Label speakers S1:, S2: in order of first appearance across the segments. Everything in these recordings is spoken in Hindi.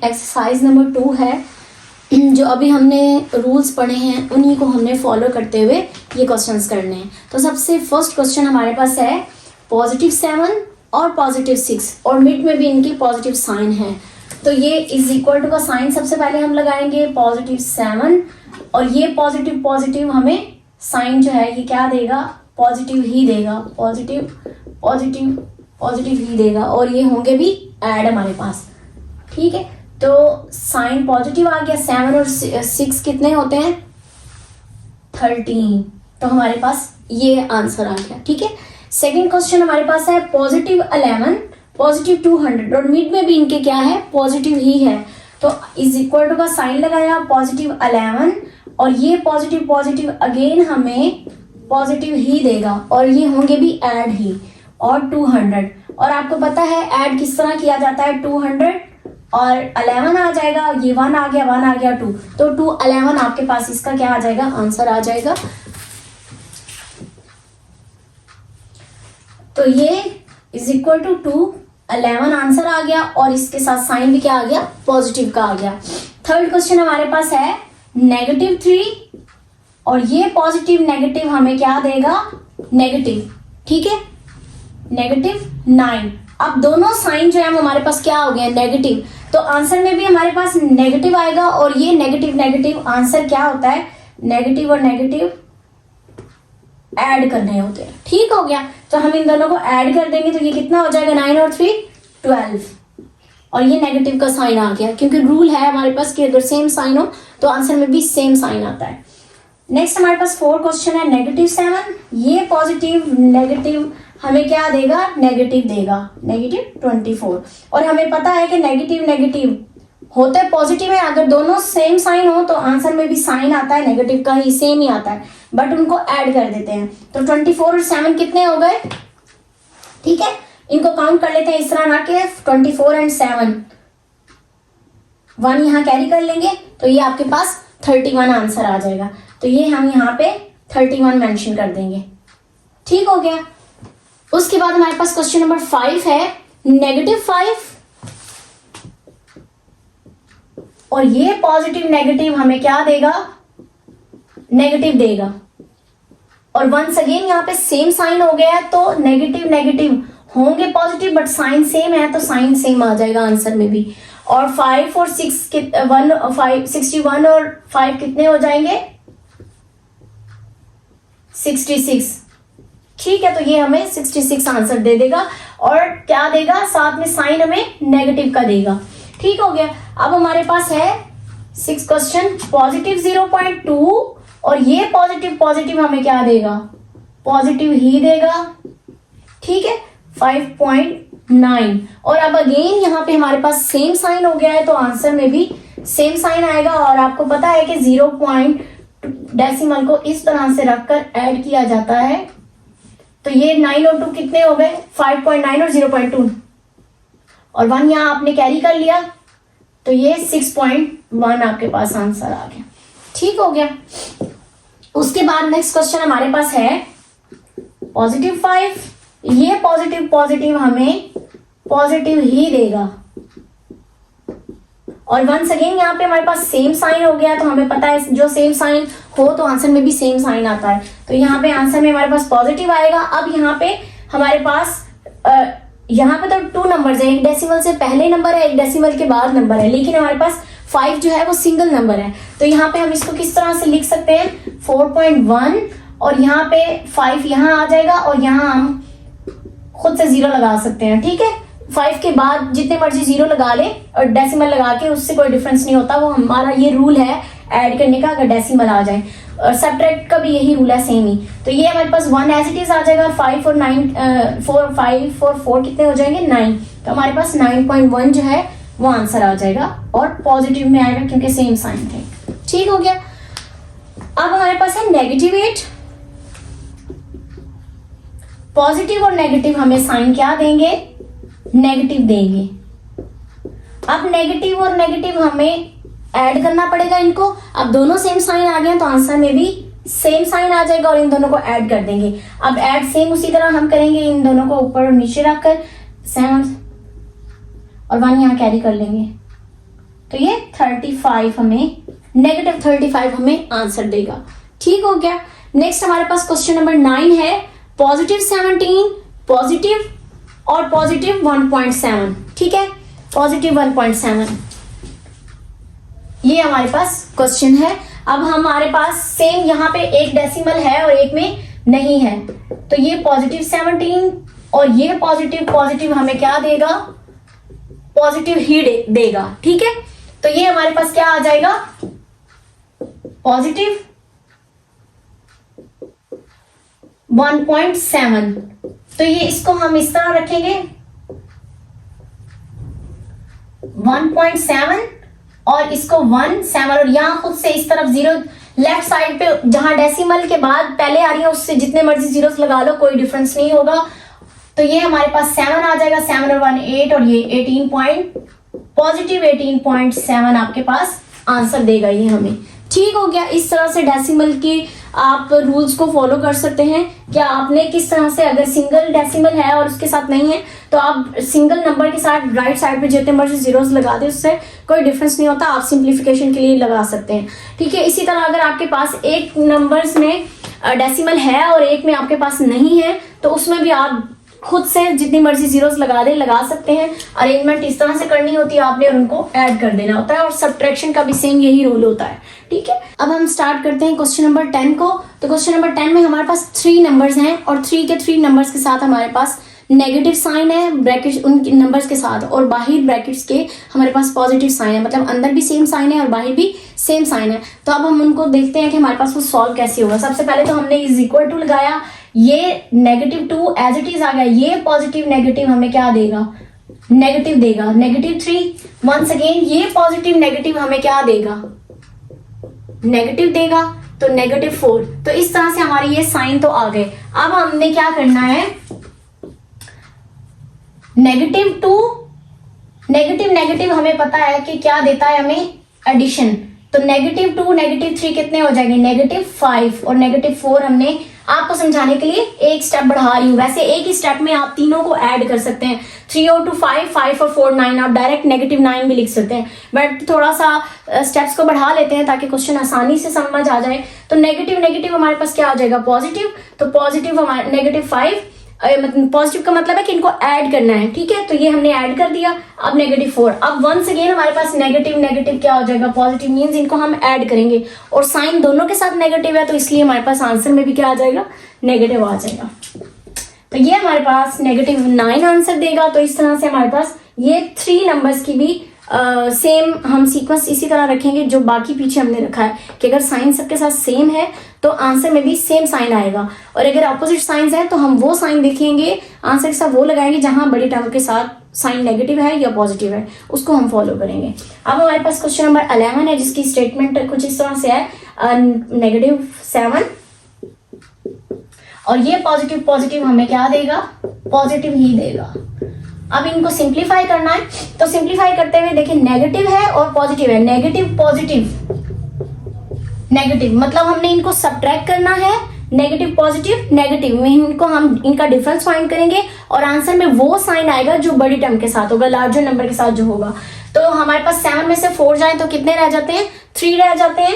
S1: एक्सरसाइज नंबर 2 है। जो अभी हमने रूल्स पढ़े हैं उन्हीं को हमने फॉलो करते हुए ये क्वेश्चंस करने हैं। तो सबसे फर्स्ट क्वेश्चन हमारे पास है +7 और +6 और मिड में भी इनकी पॉजिटिव साइन है। तो ये इज इक्वल टू का साइन सबसे पहले हम लगाएंगे +7 और ये पॉजिटिव हमें साइन जो है ये क्या देगा, पॉजिटिव ही देगा, पॉजिटिव ही देगा और ये होंगे भी ऐड हमारे पास। ठीक है, तो साइन पॉजिटिव आ गया। 7 और 6 कितने होते हैं 13, तो हमारे पास ये आंसर आ गया। ठीक है, सेकंड क्वेश्चन हमारे पास है +11 +200 और मिड में भी इनके क्या है, पॉजिटिव ही है। तो इज इक्वल टू का साइन लगाया +11 और ये पॉजिटिव अगेन हमें पॉजिटिव ही देगा और ये होंगे भी ऐड ही और 200। और आपको पता है ऐड किस तरह किया जाता है, 200 और 11 आ जाएगा, ये 1 आ गया 2, तो 211 आपके पास इसका क्या आ जाएगा, आंसर आ जाएगा। तो ये इज इक्वल टू 211 आंसर आ गया और इसके साथ साइन भी क्या आ गया, पॉजिटिव का आ गया। थर्ड क्वेश्चन हमारे पास है -3 और ये पॉजिटिव नेगेटिव हमें क्या देगा, नेगेटिव। ठीक है, -9। अब दोनों साइन जो है हमारे पास क्या हो गए, नेगेटिव, तो आंसर में भी हमारे पास नेगेटिव आएगा और ये नेगेटिव आंसर क्या होता है, नेगेटिव और नेगेटिव ऐड करने होते हैं। ठीक हो गया, तो हम इन दोनों को ऐड कर देंगे तो ये कितना हो जाएगा, 9 और 3 12 और ये नेगेटिव का साइन आ गया क्योंकि रूल है हमारे पास कि अगर सेम साइन हो तो आंसर में भी सेम साइन आता है। नेक्स्ट हमारे पास 4 क्वेश्चन है -7, ये पॉजिटिव नेगेटिव हमें क्या देगा, नेगेटिव देगा, -24 और हमें पता है कि नेगेटिव होते पॉजिटिव है, अगर दोनों सेम साइन हो तो आंसर में भी साइन आता है नेगेटिव का ही, सेम ही आता है, बट उनको ऐड कर देते हैं। तो 24 और 7 कितने हो गए, ठीक है, इनको काउंट कर लेते हैं इस तरह ना कि 24 एंड 7, 1 यहाँ कैरी कर लेंगे तो ये आपके पास 31 आंसर आ जाएगा। तो ये हम यहाँ पे 31 मेंशन कर देंगे। ठीक हो गया। उसके बाद हमारे पास क्वेश्चन नंबर 5 है -5 और ये पॉजिटिव नेगेटिव हमें क्या देगा, नेगेटिव देगा और वंस अगेन यहाँ पे सेम साइन हो गया है तो नेगेटिव होंगे पॉजिटिव बट साइन सेम है तो साइन सेम आ जाएगा आंसर में भी। और 5 और 6 61 और 5 कितने हो जाएंगे, 66। ठीक है, तो ये हमें 66 आंसर दे देगा और क्या देगा, साथ में साइन हमें नेगेटिव का देगा। ठीक हो गया। अब हमारे पास है 6 क्वेश्चन +0.2 और ये पॉजिटिव हमें क्या देगा, पॉजिटिव ही देगा। ठीक है, 5.9 और अब अगेन यहाँ पे हमारे पास सेम साइन हो गया है तो आंसर में भी सेम साइन आएगा और आपको पता है कि 0 पॉइंट डेसिमल को इस तरह से रखकर ऐड किया जाता है। तो ये 9 और 2 कितने हो गए, 5.9 और 0.2 और 1 यहाँ आपने कैरी कर लिया तो ये 6.1 आपके पास आंसर आ गया। ठीक हो गया। उसके बाद नेक्स्ट क्वेश्चन हमारे पास है +5, ये पॉजिटिव हमें पॉजिटिव ही देगा और वंस अगेन यहाँ पे हमारे पास सेम साइन हो गया तो हमें पता है जो सेम साइन हो तो आंसर में भी सेम साइन आता है, तो यहाँ पे आंसर में हमारे पास पॉजिटिव आएगा। अब यहाँ पे हमारे पास यहाँ पे तो 2 नंबर्स है, एक डेसिमल से पहले नंबर है, एक डेसिमल के बाद नंबर है, लेकिन हमारे पास 5 जो है वो सिंगल नंबर है। तो यहाँ पे हम इसको किस तरह से लिख सकते हैं, 4.1 और यहाँ पे 5 यहाँ आ जाएगा और यहाँ हम खुद से 0 लगा सकते हैं। ठीक है, 5 के बाद जितने मर्जी 0 लगा ले और डेसिमल लगा के उससे कोई डिफरेंस नहीं होता, वो हमारा ये रूल है ऐड करने का अगर डेसिमल आ जाए, और सब्ट्रैक्ट का भी यही रूल है सेम ही। तो ये हमारे पास 1 एज इट इज आ जाएगा, 5 और 5 और 4 कितने हो जाएंगे, 9, तो हमारे पास 9.1 जो है वो आंसर आ जाएगा और पॉजिटिव में आएगा क्योंकि सेम साइन थे। ठीक हो गया। अब हमारे पास है -8, पॉजिटिव और नेगेटिव हमें साइन क्या देंगे, नेगेटिव देंगे। अब नेगेटिव और नेगेटिव हमें ऐड करना पड़ेगा इनको। अब दोनों सेम साइन आ गए तो आंसर में भी सेम साइन आ जाएगा और इन दोनों को ऐड कर देंगे। अब ऐड सेम उसी तरह हम करेंगे, इन दोनों को ऊपर और नीचे रखकर 7 और 1 यहाँ कैरी कर लेंगे तो ये 35 हमें -35 हमें आंसर देगा। ठीक हो गया। नेक्स्ट हमारे पास क्वेश्चन नंबर 9 है +17 पॉजिटिव और +1.7। ठीक है, +1.7 ये हमारे पास क्वेश्चन है। अब हमारे पास सेम यहाँ पे एक डेसिमल है और एक में नहीं है, तो ये +17 और ये पॉजिटिव हमें क्या देगा, पॉजिटिव ही देगा। ठीक है, तो ये हमारे पास क्या आ जाएगा, +1.7। तो ये इसको हम इस तरह रखेंगे 1.7 और इसको 1.7 और यहां खुद से इस तरफ 0 लेफ्ट साइड पे जहां डेसिमल के बाद पहले आ रही है उससे जितने मर्जी जीरोस लगा लो, कोई डिफरेंस नहीं होगा। तो ये हमारे पास 7 आ जाएगा, 7 और 1 8 और ये 18.7 आपके पास आंसर देगा ये हमें। ठीक हो गया। इस तरह से डेसिमल की आप रूल्स को फॉलो कर सकते हैं। क्या आपने किस तरह से, अगर सिंगल डेसिमल है और उसके साथ नहीं है तो आप सिंगल नंबर के साथ राइट साइड पे जितने मर्जी जीरोस लगा दे, उससे कोई डिफरेंस नहीं होता, आप सिंप्लीफिकेशन के लिए लगा सकते हैं। ठीक है, इसी तरह अगर आपके पास एक नंबर्स में डेसिमल है और एक में आपके पास नहीं है तो उसमें भी आप खुद से जितनी मर्जी जीरोस लगा सकते हैं। अरेंजमेंट इस तरह से करनी होती है आपने और उनको ऐड कर देना होता है, और सब्ट्रैक्शन का भी सेम यही रूल होता है। ठीक है, अब हम स्टार्ट करते हैं क्वेश्चन नंबर 10 को। तो क्वेश्चन नंबर 10 में हमारे पास 3 नंबर्स हैं और 3 के 3 नंबर्स के साथ हमारे पास नेगेटिव साइन है ब्रैकेट उन नंबर्स के साथ, और बाहर ब्रैकेट्स के हमारे पास पॉजिटिव साइन है, मतलब अंदर भी सेम साइन है और बाहर भी सेम साइन है। तो अब हम उनको देखते हैं कि हमारे पास वो सॉल्व कैसे होगा। सबसे पहले तो हमने इज इक्वल टू लगाया, ये -2 एज इट इज आ गया, ये पॉजिटिव नेगेटिव हमें क्या देगा, नेगेटिव देगा, -3। वंस अगेन ये पॉजिटिव नेगेटिव हमें क्या देगा, नेगेटिव देगा, तो -4। तो इस तरह से हमारे ये साइन तो आ गए। अब हमने क्या करना है, -2 नेगेटिव हमें पता है कि क्या देता है हमें, एडिशन। तो -2 -3 कितने हो जाएंगे, -5 और -4। हमने आपको समझाने के लिए एक स्टेप बढ़ा रही हूँ, वैसे एक ही स्टेप में आप तीनों को ऐड कर सकते हैं। 3 और 2 5, 5 और 4 9, आप डायरेक्ट -9 भी लिख सकते हैं, बट थोड़ा सा स्टेप्स को बढ़ा लेते हैं ताकि क्वेश्चन आसानी से समझ आ जाए। तो नेगेटिव हमारे पास क्या आ जाएगा, पॉजिटिव। तो पॉजिटिव हमारे -5, पॉजिटिव का मतलब है कि इनको ऐड करना है। ठीक है, तो ये हमने ऐड कर दिया। अब -4। अब वंस अगेन हमारे पास नेगेटिव क्या हो जाएगा, पॉजिटिव, मींस इनको हम ऐड करेंगे और साइन दोनों के साथ नेगेटिव है, तो इसलिए हमारे पास आंसर में भी क्या आ जाएगा, नेगेटिव आ जाएगा। तो ये हमारे पास -9 आंसर देगा। तो इस तरह से हमारे पास ये 3 नंबर्स की भी सेम हम सीक्वेंस इसी तरह रखेंगे जो बाकी पीछे हमने रखा है, कि अगर साइन सबके साथ सेम है तो आंसर में भी सेम साइन आएगा, और अगर अपोजिट साइंस है तो हम वो साइन देखेंगे आंसर के साथ, वो लगाएंगे जहां बड़ी टर्म के साथ साइन नेगेटिव है या पॉजिटिव है, उसको हम फॉलो करेंगे। अब हमारे पास क्वेश्चन नंबर 11 है, जिसकी स्टेटमेंट कुछ इस तरह से है, -7 और ये पॉजिटिव हमें क्या देगा, पॉजिटिव ही देगा। अब इनको सिंप्लीफाई करना है, तो सिंप्लीफाई करते हुए देखिए नेगेटिव है और पॉजिटिव है, नेगेटिव मतलब हमने इनको सब्ट्रैक्ट करना है, नेगेटिव पॉजिटिव नेगेटिव, इनको हम इनका डिफरेंस फाइंड करेंगे और आंसर में वो साइन आएगा जो बड़ी टर्म के साथ होगा, लार्जर नंबर के साथ जो होगा। तो हमारे पास 7 में से 4 जाए तो कितने रह जाते हैं, 3 रह जाते हैं,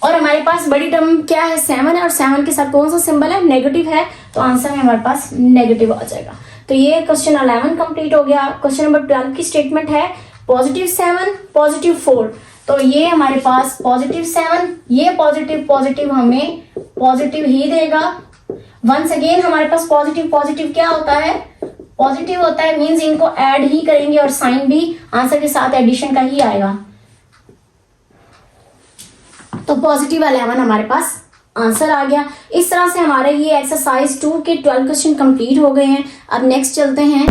S1: और हमारे पास बड़ी टर्म क्या है, 7 है, और 7 के साथ कौन सा सिंबल है, नेगेटिव है, तो आंसर में हमारे पास नेगेटिव आ जाएगा। तो ये क्वेश्चन 11 कंप्लीट हो गया। क्वेश्चन नंबर 12 की स्टेटमेंट है +7 +4। तो ये हमारे पास +7, ये पॉजिटिव हमें पॉजिटिव ही देगा। वंस अगेन हमारे पास पॉजिटिव क्या होता है, पॉजिटिव होता है, मींस इनको ऐड ही करेंगे और साइन भी आंसर के साथ एडिशन का ही आएगा। तो +11 हमारे पास आंसर आ गया। इस तरह से हमारे ये एक्सरसाइज 2 के 12 क्वेश्चन कंप्लीट हो गए हैं। अब नेक्स्ट चलते हैं।